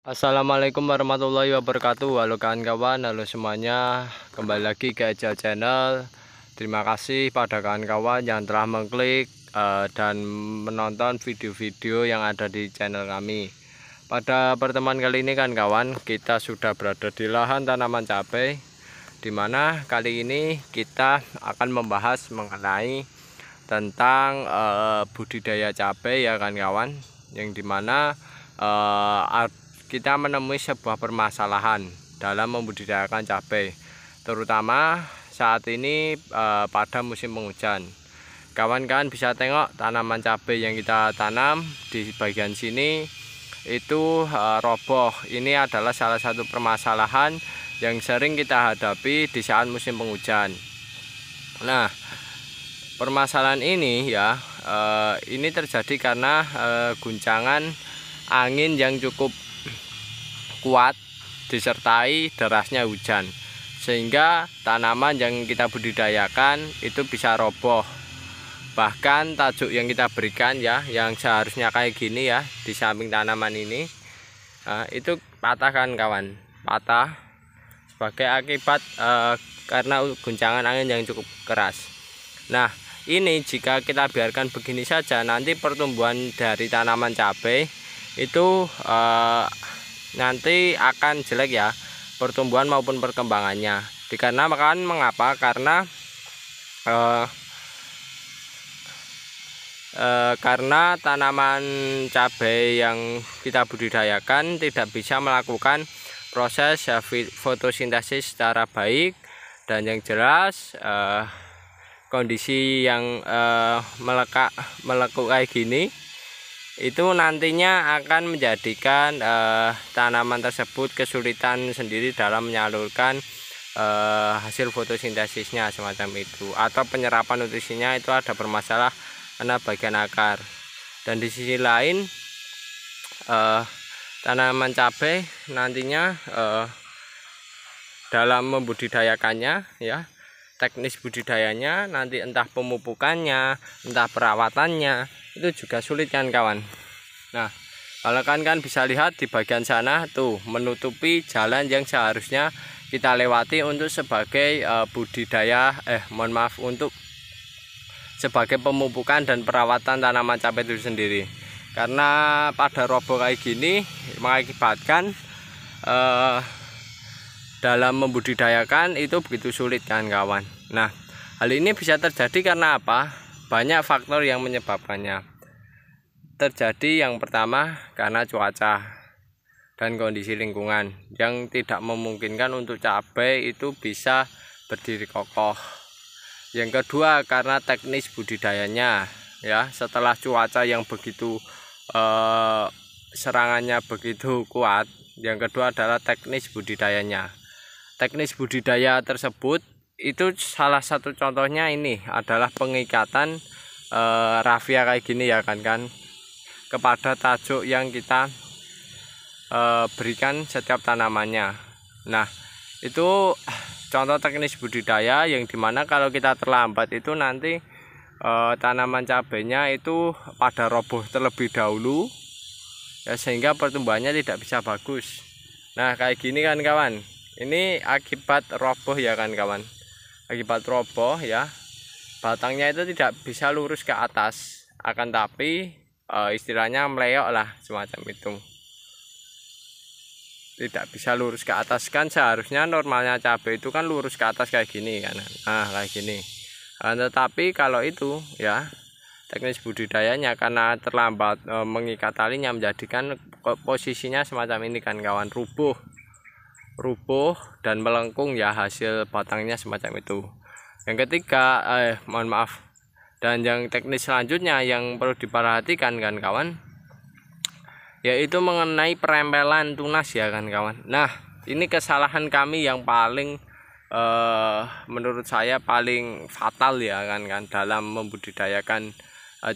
Assalamualaikum warahmatullahi wabarakatuh. Halo kawan-kawan, halo semuanya. Kembali lagi ke Ejal Channel. Terima kasih pada kawan-kawan yang telah mengklik dan menonton video-video yang ada di channel kami. Pada pertemuan kali ini kan kawan, kita sudah berada di lahan tanaman cabai, dimana kali ini kita akan membahas mengenai tentang budidaya cabai ya kan kawan, yang dimana kita menemui sebuah permasalahan dalam membudidayakan cabai, terutama saat ini pada musim penghujan. Kawan-kawan bisa tengok tanaman cabai yang kita tanam di bagian sini itu roboh. Ini adalah salah satu permasalahan yang sering kita hadapi di saat musim penghujan. Nah, permasalahan ini ya ini terjadi karena guncangan angin yang cukup kuat disertai derasnya hujan, sehingga tanaman yang kita budidayakan itu bisa roboh. Bahkan tajuk yang kita berikan ya, yang seharusnya kayak gini ya di samping tanaman ini, itu patah kan kawan, patah sebagai akibat karena guncangan angin yang cukup keras. Nah, ini jika kita biarkan begini saja, nanti pertumbuhan dari tanaman cabai itu nanti akan jelek ya, pertumbuhan maupun perkembangannya. Dikarenakan mengapa? Karena tanaman cabai yang kita budidayakan tidak bisa melakukan proses fotosintesis secara baik, dan yang jelas kondisi yang melekuk kayak gini itu nantinya akan menjadikan tanaman tersebut kesulitan sendiri dalam menyalurkan hasil fotosintesisnya semacam itu, atau penyerapan nutrisinya itu ada bermasalah karena bagian akar. Dan di sisi lain tanaman cabai nantinya dalam membudidayakannya ya, teknis budidayanya nanti entah pemupukannya, entah perawatannya itu juga sulit kan kawan. Nah, kalau kan bisa lihat di bagian sana tuh menutupi jalan yang seharusnya kita lewati untuk sebagai untuk sebagai pemupukan dan perawatan tanaman cabai itu sendiri. Karena pada roboh kayak gini mengakibatkan dalam membudidayakan itu begitu sulit kan kawan. Nah, hal ini bisa terjadi karena apa? Banyak faktor yang menyebabkannya. Terjadi yang pertama karena cuaca dan kondisi lingkungan yang tidak memungkinkan untuk cabai itu bisa berdiri kokoh. Yang kedua karena teknis budidayanya ya, setelah cuaca yang begitu serangannya begitu kuat, yang kedua adalah teknis budidayanya. Teknis budidaya tersebut itu salah satu contohnya ini adalah pengikatan rafia kayak gini ya kan kepada tajuk yang kita berikan setiap tanamannya. Nah, itu contoh teknis budidaya yang dimana kalau kita terlambat itu nanti tanaman cabainya itu pada roboh terlebih dahulu ya, sehingga pertumbuhannya tidak bisa bagus. Nah, kayak gini kan kawan, ini akibat roboh ya kan kawan. Akibat roboh ya, batangnya itu tidak bisa lurus ke atas, akan tapi istilahnya meleok lah semacam itu, tidak bisa lurus ke atas. Kan seharusnya normalnya cabai itu kan lurus ke atas kayak gini kan, nah kayak gini. Tetapi kalau itu ya teknis budidayanya karena terlambat mengikat talinya, menjadikan posisinya semacam ini kan kawan, rubuh dan melengkung ya, hasil batangnya semacam itu. Yang ketiga mohon maaf, dan yang teknis selanjutnya yang perlu diperhatikan kan kawan, yaitu mengenai perempelan tunas ya kan kawan. Nah, ini kesalahan kami yang paling menurut saya paling fatal ya kan dalam membudidayakan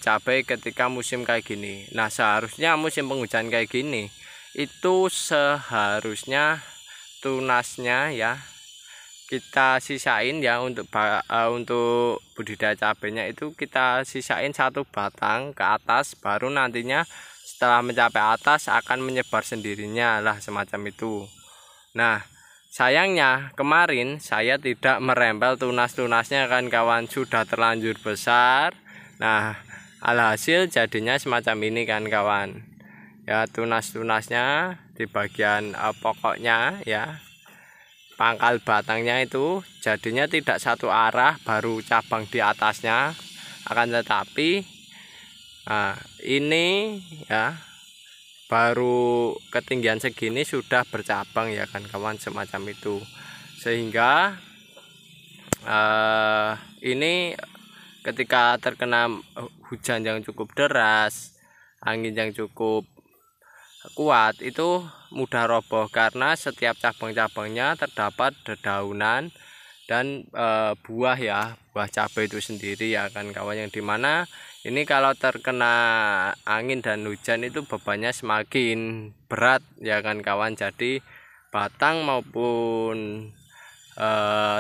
cabai ketika musim kayak gini. Nah, seharusnya musim penghujan kayak gini itu seharusnya tunasnya ya kita sisain ya, untuk budidaya cabenya itu kita sisain satu batang ke atas, baru nantinya setelah mencapai atas akan menyebar sendirinya lah semacam itu. Nah, sayangnya kemarin saya tidak merempel tunas-tunasnya kan kawan, sudah terlanjur besar. Nah, alhasil jadinya semacam ini kan kawan. Ya, tunas-tunasnya di bagian pokoknya ya, pangkal batangnya itu jadinya tidak satu arah, baru cabang di atasnya. Akan tetapi ini ya baru ketinggian segini sudah bercabang ya kan kawan, semacam itu. Sehingga ini ketika terkena hujan yang cukup deras, angin yang cukup kuat, itu mudah roboh karena setiap cabang-cabangnya terdapat dedaunan dan buah ya, buah cabai itu sendiri ya kan kawan, yang dimana ini kalau terkena angin dan hujan itu bebannya semakin berat ya kan kawan. Jadi batang maupun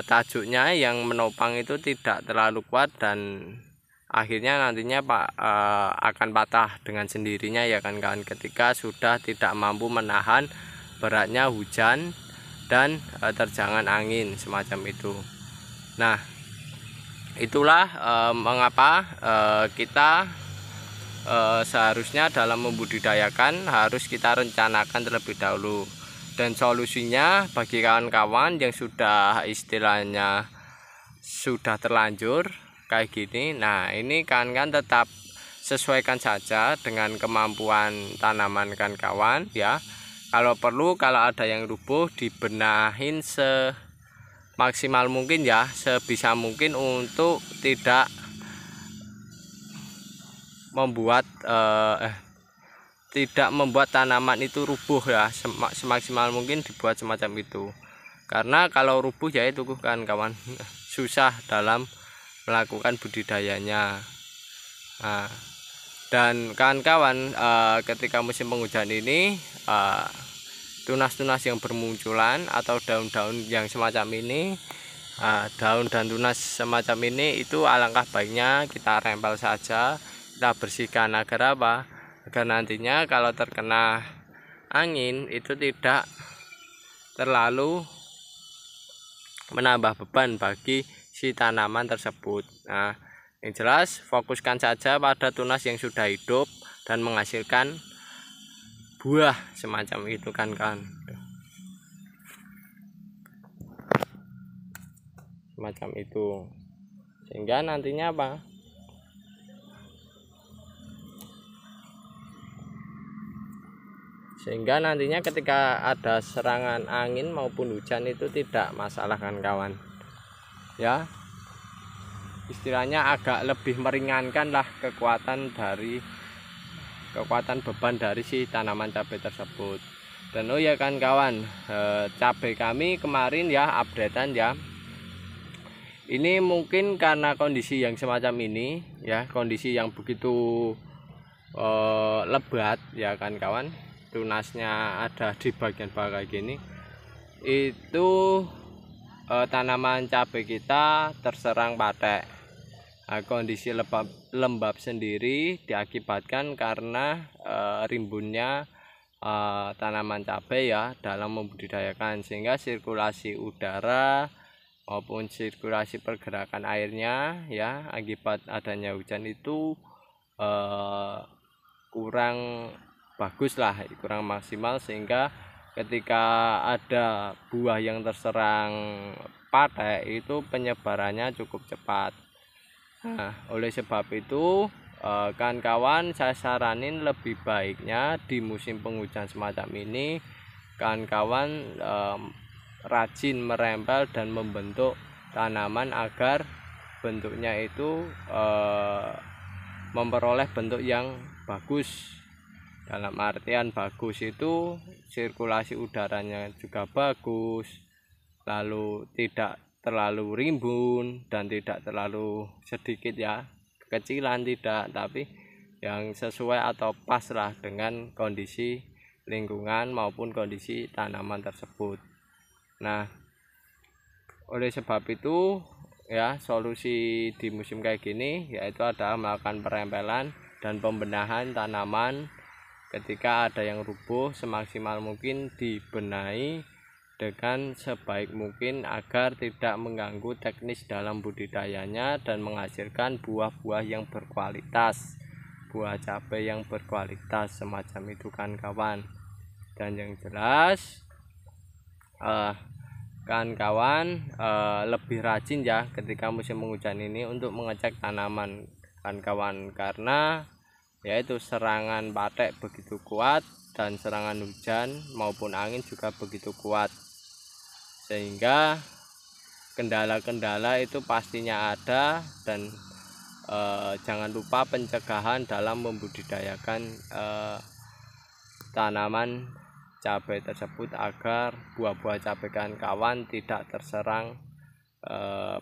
tajuknya yang menopang itu tidak terlalu kuat dan akhirnya nantinya akan patah dengan sendirinya ya kan kawan, ketika sudah tidak mampu menahan beratnya hujan dan terjangan angin semacam itu. Nah, itulah mengapa kita seharusnya dalam membudidayakan harus kita rencanakan terlebih dahulu. Dan solusinya bagi kawan-kawan yang sudah istilahnya sudah terlanjur kayak gini, nah ini kan tetap sesuaikan saja dengan kemampuan tanaman kan kawan ya. Kalau perlu, kalau ada yang rubuh dibenahin semaksimal mungkin ya, sebisa mungkin untuk tidak membuat tanaman itu rubuh ya, semaksimal mungkin dibuat semacam itu. Karena kalau rubuh ya itu kan kawan, susah dalam melakukan budidayanya. Nah, dan kawan-kawan ketika musim penghujan ini tunas-tunas yang bermunculan atau daun-daun yang semacam ini, daun dan tunas semacam ini itu alangkah baiknya kita rempel saja, kita bersihkan agar apa? Agar nantinya kalau terkena angin itu tidak terlalu menambah beban bagi si tanaman tersebut. Nah, yang jelas fokuskan saja pada tunas yang sudah hidup dan menghasilkan buah semacam itu kan semacam itu, sehingga nantinya apa, ketika ada serangan angin maupun hujan itu tidak masalah kan kawan ya, istilahnya agak lebih meringankan lah kekuatan beban dari si tanaman cabai tersebut. Dan oh ya kan kawan, cabai kami kemarin ya updatean ya, ini mungkin karena kondisi yang semacam ini ya, kondisi yang begitu lebat ya kan kawan, tunasnya ada di bagian bawah kayak gini, itu tanaman cabai kita terserang patek. Nah, kondisi lembab sendiri diakibatkan karena rimbunnya tanaman cabai ya dalam membudidayakan, sehingga sirkulasi udara maupun sirkulasi pergerakan airnya ya akibat adanya hujan itu kurang bagus lah, kurang maksimal, sehingga ketika ada buah yang terserang patek itu penyebarannya cukup cepat. Nah, oleh sebab itu kawan-kawan saya saranin lebih baiknya di musim penghujan semacam ini kawan-kawan rajin merempel dan membentuk tanaman agar bentuknya itu memperoleh bentuk yang bagus. Dalam artian bagus itu sirkulasi udaranya juga bagus, lalu tidak terlalu rimbun dan tidak terlalu sedikit ya, kecilan tidak, tapi yang sesuai atau pas lah dengan kondisi lingkungan maupun kondisi tanaman tersebut. Nah, oleh sebab itu ya, solusi di musim kayak gini yaitu adalah melakukan perempelan dan pembenahan tanaman Ketika ada yang rubuh, semaksimal mungkin dibenahi dengan sebaik mungkin agar tidak mengganggu teknis dalam budidayanya dan menghasilkan buah-buah yang berkualitas, buah cabai yang berkualitas semacam itu kan kawan. Dan yang jelas kan kawan lebih rajin ya ketika musim penghujan ini untuk mengecek tanaman kan kawan, karena yaitu serangan patek begitu kuat dan serangan hujan maupun angin juga begitu kuat, sehingga kendala-kendala itu pastinya ada. Dan jangan lupa pencegahan dalam membudidayakan tanaman cabai tersebut agar buah-buah cabai kawan tidak terserang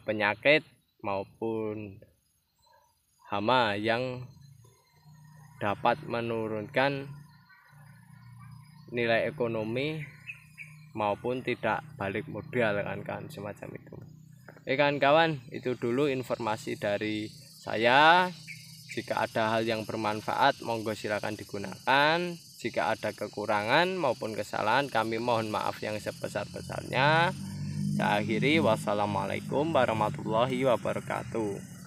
penyakit maupun hama yang dapat menurunkan nilai ekonomi maupun tidak balik modal kan semacam itu. Kawan, itu dulu informasi dari saya. Jika ada hal yang bermanfaat monggo silakan digunakan. Jika ada kekurangan maupun kesalahan kami mohon maaf yang sebesar-besarnya. Saya akhiri, wassalamualaikum warahmatullahi wabarakatuh.